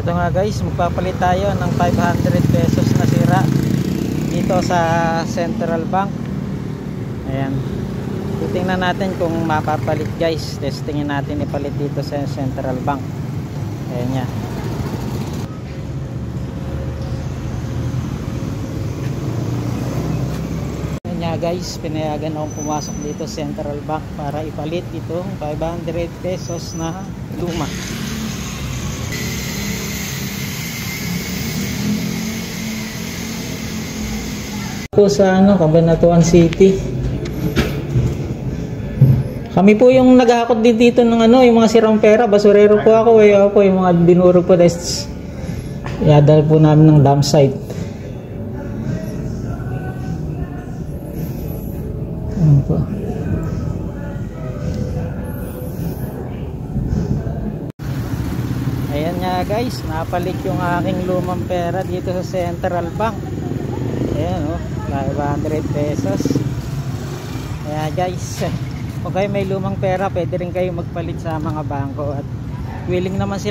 Ito nga guys, magpapalit tayo ng 500 pesos na sira dito sa Central Bank. Ayan, titingnan natin kung mapapalit guys. Testingin natin ipalit dito sa Central Bank. Ayan nga. Ayan nga guys, pinayagan akong pumasok dito sa Central Bank para ipalit itong 500 pesos na luma. Po sa Cabanatuan City. Kami po yung naghahakot din dito ng yung mga sirang pera. Basurero po ako Ako yung mga dinurog po dahil iadal po namin ng dump site. Ayan po. Ayan nga guys, napalit yung aking lumang pera dito sa Central Bank. Ayan 500 pesos. Ayan guys, kung kayo may lumang pera, pwede rin kayo magpalit sa mga bangko at willing naman sila